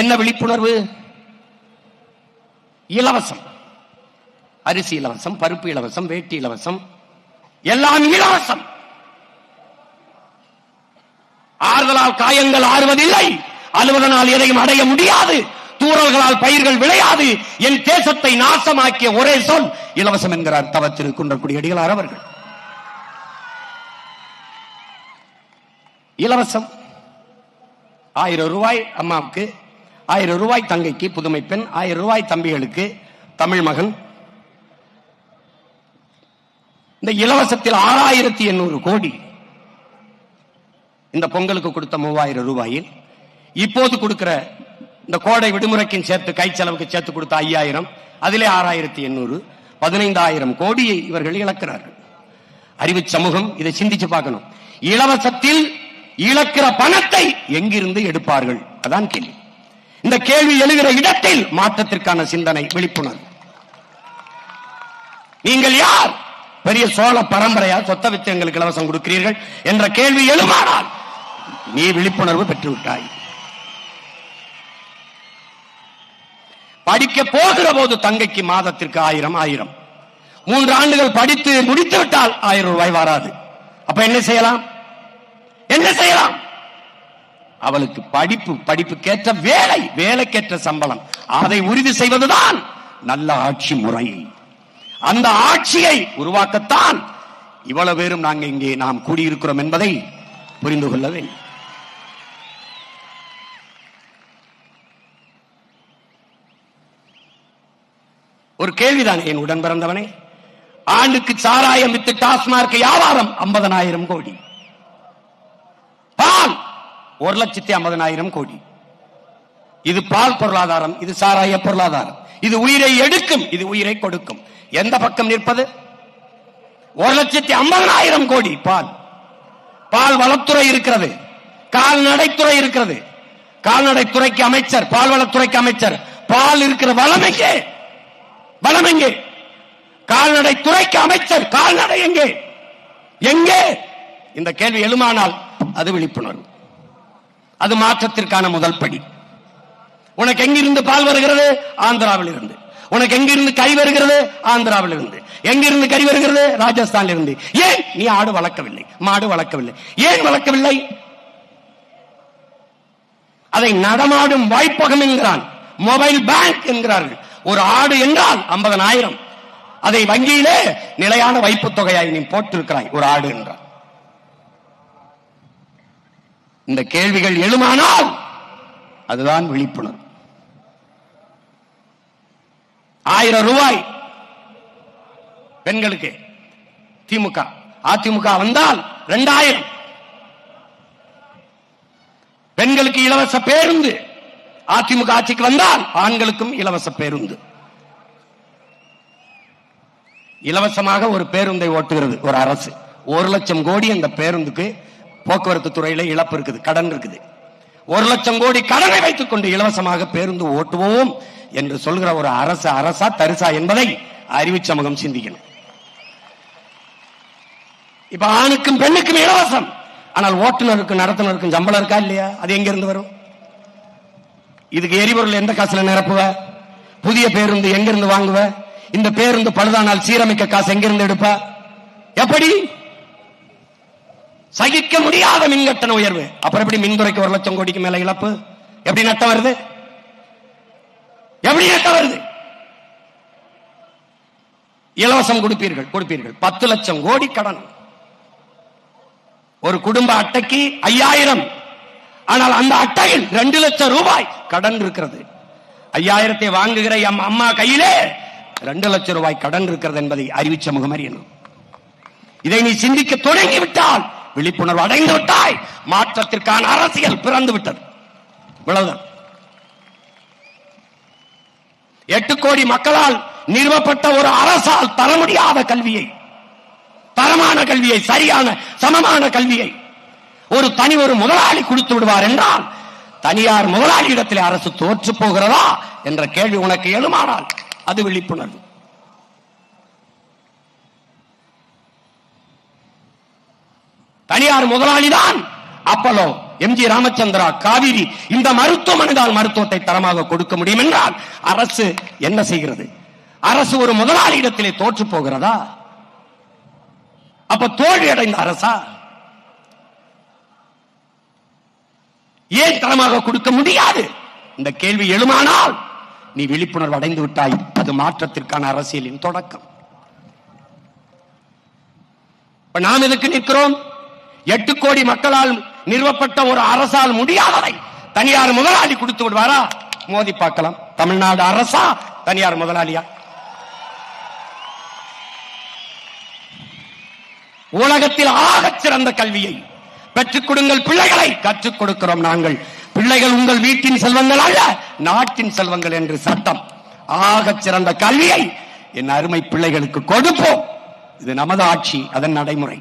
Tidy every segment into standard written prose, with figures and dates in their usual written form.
என்ன விழிப்புணர்வு? இலவசம். அரிசி இலவசம், பருப்பு இலவசம், வேட்டி இலவசம், எல்லாம் இலவசம். ஆறுதலால் காயங்கள் ஆறுவதில்லை, அலுவலனால் எதையும் அடைய முடியாது, தூறல்களால் பயிர்கள் விளையாது. என் தேசத்தை நாசமாக்கிய ஒரே சொல் இலவசம் என்கிறார் தவ திரு குன்றக்குடி அடிகளார் அவர்கள். இலவசம். 1000 ரூபாய் அம்மாவுக்கு, 1000 ரூபாய் தங்கைக்கு புதுமை பெண், 1000 ரூபாய் தம்பிகளுக்கு தமிழ் மகன். இந்த இலவசத்தில் 6800 கோடி இந்த பொங்கலுக்கு கொடுத்த 3000 ரூபாயில் இப்போது கொடுக்கிற இந்த கோடை விடுமுறைக்கு சேர்த்து கை செலவுக்கு சேர்த்து கொடுத்த 5000, அதிலே 6800, 15000 கோடியை இவர்கள் இழக்கிறார்கள். அறிவு சமூகம் இதை சிந்திச்சு பார்க்கணும். இலவசத்தில் இழக்கிற பணத்தை எங்கிருந்து எடுப்பார்கள்? அதான் கேள்வி. இந்த கேள்வி எழுகிற இடத்தில் மாற்றத்திற்கான சிந்தனை, விழிப்புணர்வு. நீங்கள் யார்? பெரிய சோழ பரம்பரையா சொத்த வித்து எங்களுக்கு இலவசம் கொடுக்கிறீர்கள் என்ற கேள்வி எழுமானால் நீ விழிப்புணர்வு பெற்றுவிட்டாய். படிக்க போகிற போது தங்கைக்கு மாதத்திற்கு 1000, 3 ஆண்டுகள் படித்து முடித்து விட்டால் 1000 ரூபாய் வராது. அப்ப என்ன செய்யலாம்? என்ன செய்யலாம்? அவளுக்கு படிப்புக்கேற்ற வேலை, வேலைக்கேற்ற சம்பளம், அதை உறுதி செய்வதுதான் நல்ல ஆட்சி முறை. அந்த ஆட்சியை உருவாக்கத்தான் இவ்வளவு பேரும் நாங்கள் இங்கே நாம் கூடியிருக்கிறோம் என்பதை புரிந்து கொள்ள வேண்டும். ஒரு கேள்விதான் என் உடன் பிறந்தவனே. ஆண்டுக்கு சாராயம் வித்து டாஸ்மார்க் வியாபாரம் 50,000 கோடி, பால் 1,50,000 கோடி. இது பால் பொருளாதாரம், இது சாராய பொருளாதாரம். இது உயிரை எடுக்கும், இது உயிரை கொடுக்கும். எந்த பக்கம் நிற்பது? 1,50,000 கோடி பால். பால் வளத்துறை இருக்கிறது, கால்நடைத்துறை இருக்கிறது. கால்நடைத்துறைக்கு அமைச்சர், பால்வளத்துறைக்கு அமைச்சர். பால் இருக்கிற வளம் எங்கே? வளம் எங்கே? கால்நடைத்துறைக்கு அமைச்சர், கால்நடை எங்கே? எங்கே? இந்த கேள்வி எழுமானால் அது விழிப்புணர்வு, அது மாற்றத்திற்கான முதல் படி. உனக்கு எங்கிருந்து பால் வருகிறது? ஆந்திராவில் இருந்து. உனக்கு எங்கிருந்து கறி வருகிறது? ஆந்திராவில் இருந்து. எங்கிருந்து கறி வருகிறது? ராஜஸ்தானில் இருந்து. ஏன் நீ ஆடு வளர்க்கவில்லை, மாடு வளர்க்கவில்லை? ஏன் வளர்க்கவில்லை? அதை நடமாடும் வாய்ப்பகம் என்கிறான், மொபைல் பேங்க் என்கிறார்கள். ஒரு ஆடு என்றால் 50,000. அதை வங்கியிலே நிலையான வைப்பு தொகையாய் நீ போட்டிருக்கிறாய் ஒரு ஆடு என்றால். இந்த கேள்விகள் எழுமானால் அதுதான் விழிப்புணர்வு. 1000 ரூபாய் பெண்களுக்கு திமுக, அதிமுக வந்தால் 2000. பெண்களுக்கு இலவச பேருந்து. அதிமுக ஆட்சிக்கு வந்தால் ஆண்களுக்கும் இலவச பேருந்து. இலவசமாக ஒரு பேருந்தை ஓட்டுகிறது ஒரு அரசு. 1,00,000 கோடி அந்த பேருந்துக்கு போக்குவரத்து துறையில இழப்பு இருக்குது, கடன் இருக்குது. 1,00,000 கோடி கடனை வைத்துக் கொண்டு இலவசமாக பேருந்து ஓட்டுவோம் என்று சொல்கிற ஒரு அரசு அரசா தரிசா என்பதை அறிவு சமூகம் சிந்திக்கணும். இப்ப ஆணுக்கும் பெண்ணுக்கும் இலவசம், ஆனால் ஓட்டுநருக்கும் நடத்துனருக்கும் சம்பளம் இருக்கா இல்லையா? அது எங்க இருந்து வரும்? இதுக்கு எரிபொருள் எந்த காசுல நிரப்புவ? புதிய பேருந்து எங்கிருந்து வாங்குவ? இந்த பேருந்து பழுதானால் சீரமைக்க காசு எங்கிருந்து எடுப்ப? எப்படி? சகிக்க முடியாத மின்கட்டண உயர்வு. அப்புறம் எப்படி மின்துறைக்கு 1,00,000 கோடிக்கு மேல இழப்பு? எப்படி நட்டம் வருது? எப்படி நட்டம் வருது? இலவசம் கொடுப்பீர்கள் 10,00,000 கோடி கடன். ஒரு குடும்ப அட்டைக்கு 5000, ஆனால் அந்த அட்டையில் 2,00,000 ரூபாய் கடன் இருக்கிறது. 5000 வாங்குகிற அம்மா கையிலே 2,00,000 ரூபாய் கடன் இருக்கிறது என்பதை அறிவு சமூகம் அறியணும். இதை நீ சிந்திக்க தொடங்கிவிட்டால் விழிப்புணர்வு அடைந்து விட்டாய். மாற்றத்திற்கான அரசியல் பிறந்து விட்டது. இவ்வளவுதான். 8 கோடி மக்களால் நிறுவப்பட்ட ஒரு அரசால் தர முடியாத கல்வியை, தரமான கல்வியை, சரியான சமமான கல்வியை ஒரு முதலாளி கொடுத்து விடுவார் என்றால் தனியார் முதலாளி இடத்திலே அரசு தோற்று போகிறதா என்ற கேள்வி உனக்கு எழுமானால் அது விழிப்புணர்வு. தனியார் முதலாளிதான் அப்பலோ, எம்ஜி ராமச்சந்திரா, காவிரி, இந்த மருத்துவமனைதான் மருத்துவத்தை தரமாக கொடுக்க முடியும் என்றால் அரசு என்ன செய்கிறது? அரசு ஒரு முதலாளியிடத்திலே தோற்று போகிறதா? அப்ப தோல்வி அடைந்த அரசா? ஏன் தரமாக கொடுக்க முடியாது? இந்த கேள்வி எழுமானால் நீ விழிப்புணர்வு அடைந்து விட்டாய். அது மாற்றத்திற்கான அரசியலின் தொடக்கம். நாம் எதுக்கு நிற்கிறோம்? 8 கோடி மக்களால் நிறுவப்பட்ட ஒரு அரசால் முடியாததை தனியார் முதலாளி கொடுத்து விடுவாரா? மோதி பார்க்கலாம். தமிழ்நாடு அரசா தனியார் முதலாளியா? உலகத்தில் ஆகச் சிறந்த கல்வியை பெற்றுக் கொடுங்கள் பிள்ளைகளை. கற்றுக் கொடுக்கிறோம் நாங்கள். பிள்ளைகள் உங்கள் வீட்டின் செல்வங்கள் அல்ல, நாட்டின் செல்வங்கள் என்று சட்டம். ஆகச் சிறந்த கல்வியை என் அருமை பிள்ளைகளுக்கு கொடுப்போம். இது நமது ஆட்சி, அதன் நடைமுறை.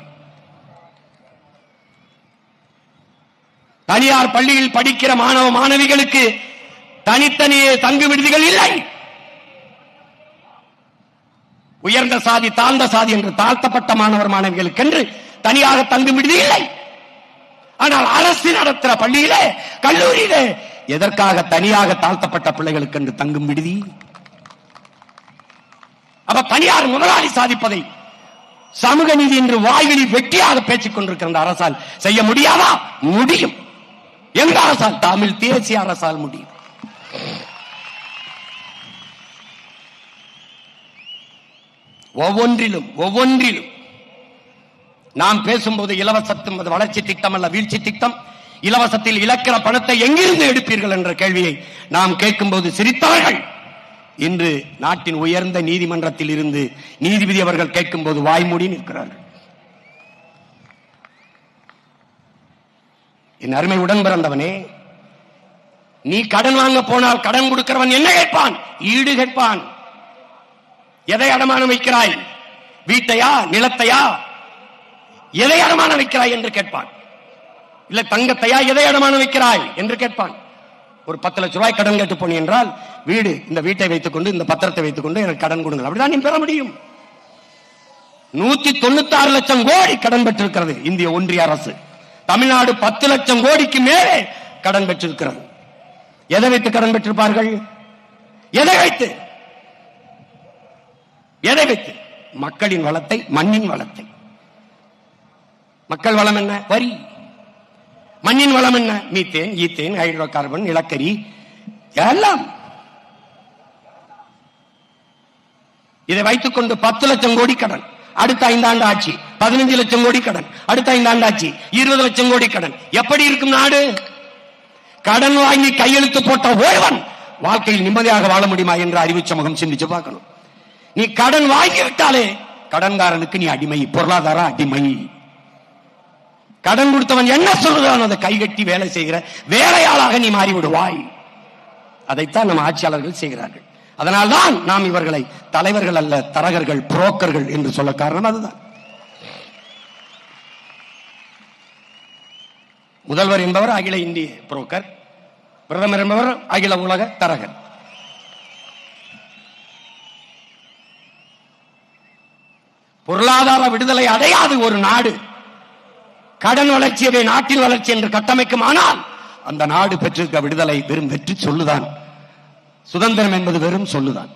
தனியார் பள்ளியில் படிக்கிற மாணவ மாணவிகளுக்கு தனித்தனியே தங்கு விடுதிகள் இல்லை. உயர்ந்த சாதி, தாழ்ந்த சாதி என்று தாழ்த்தப்பட்ட மாணவர் மாணவிகளுக்கு என்று தனியாக தங்கு விடுதி இல்லை. ஆனால் அரசு நடத்துகிற பள்ளியிலே, கல்லூரியிலே எதற்காக தனியாக தாழ்த்தப்பட்ட பிள்ளைகளுக்கு என்று தங்கும் விடுதி? அப்ப தனியார் முதலாளி சாதிப்பதை சமூக நீதி என்று வாய்வெளி வெட்டியாக பேசிக் கொண்டிருக்கிற அரசால் செய்ய முடியாதா? முடியும். எந்த அரசால்? தமிழ் தேசிய அரசால் முடியும். ஒவ்வொன்றிலும் நாம் பேசும்போது இலவசத்தும் வளர்ச்சி திட்டம் அல்ல, வீழ்ச்சி திட்டம். இலவசத்தில் இழக்கிற பணத்தை எங்கிருந்து எடுப்பீர்கள் என்ற கேள்வியை நாம் கேட்கும்போது சிரித்தார்கள். இன்று நாட்டின் உயர்ந்த நீதிமன்றத்தில் இருந்து நீதிபதி அவர்கள் கேட்கும்போது வாய்மூடி நிற்கிறார்கள். என் அருமை உடன் பிறந்தவனே, நீ கடன் வாங்க போனால் கடன் கொடுக்கிறவன் என்ன கேட்பான்? ஈடு கேட்பான். எதை அடமானம் வைக்கிறாய்? வீட்டையா, நிலத்தையா? எதை அடமானம் வைக்கிறாய் என்று கேட்பான். இல்ல தங்கத்தையா, எதை அடமானம் வைக்கிறாய் என்று கேட்பான். ஒரு 10 லட்சம் ரூபாய் கடன் கேட்டு போனீ என்றால், வீடு, இந்த வீட்டை வைத்துக் கொண்டு, இந்த பத்திரத்தை வைத்துக் கொண்டு எனக்கு கடன் கொடுங்கள், அப்படிதான் நீ பெற முடியும். 196 லட்சம் கோடி கடன் பெற்றிருக்கிறது இந்திய ஒன்றிய அரசு. தமிழ்நாடு 10 லட்சம் கோடிக்கு மேலே கடன் பெற்றிருக்கிறது. எதை வைத்து கடன் பெற்றிருப்பார்கள்? எதை வைத்து? மக்களின் வளத்தை, மண்ணின் வளத்தை. மக்கள் வளம் என்ன? வரி. மண்ணின் வளம் என்ன? மீத்தேன், ஈத்தேன், ஹைட்ரோ கார்பன், நிலக்கரி, எல்லாம். இதை வைத்துக் கொண்டு 10 லட்சம் கோடி கடன். அடுத்த 5 ஆண்டு ஆட்சி 15 லட்சம் கோடி கடன். அடுத்த 5 ஆண்டு ஆட்சி 20 லட்சம் கோடி கடன். எப்படி இருக்கும் நாடு? கடன் வாங்கி கையெழுத்து போட்ட ஒருவன் வாழ்க்கையில் நிம்மதியாக வாழ முடியுமா என்று அறிவு சமூகம் சிந்திச்சு பார்க்கணும். நீ கடன் வாங்கி விட்டாலே கடன்காரனுக்கு நீ அடிமை, பொருளாதார அடிமை. கடன் கொடுத்தவன் என்ன சொல்றான் அதை கைகட்டி வேலை செய்கிற வேலையாளாக நீ மாறிவிடுவாய். அதைத்தான் நம்ம ஆட்சியாளர்கள் செய்கிறார்கள். அதனால்தான் நாம் இவர்களை தலைவர்கள் அல்ல, தரகர்கள், புரோக்கர்கள் என்று சொல்ல காரணம் அதுதான். முதல்வர் என்பவர் அகில இந்திய புரோக்கர், பிரதமர் என்பவர் அகில உலக தரகர். பொருளாதார விடுதலை அடையாது ஒரு நாடு கடன் வளர்ச்சியவே நாட்டின் வளர்ச்சி என்று கட்டமைக்குமானால் அந்த நாடு பெற்றிருக்க விடுதலை வெறும் வெற்றி சொல்லுதான். சுதந்திரம் என்பது வெறும் சொல்லுதான்.